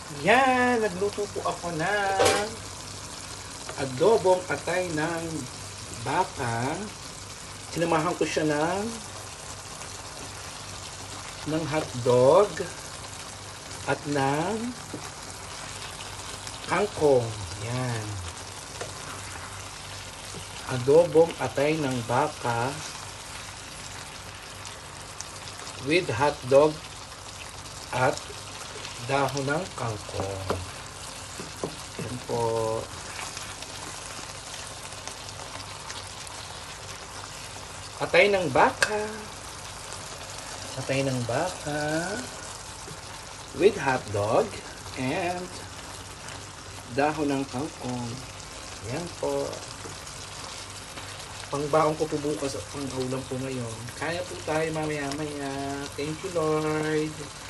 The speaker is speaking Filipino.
Yan, nagluto po ako ng adobong atay ng baka. Sinamahan ko siya ng hotdog at ng kangkong. Yan. Adobong atay ng baka with hotdog at dahon ng kangkong. Yan po. Atay ng baka. Atay ng baka with hotdog and dahon ng kangkong. Yan po. Pangbaon ko po bukas at pang-ulam po ngayon. Kaya po tayo mamaya-maya. Thank you, Lord.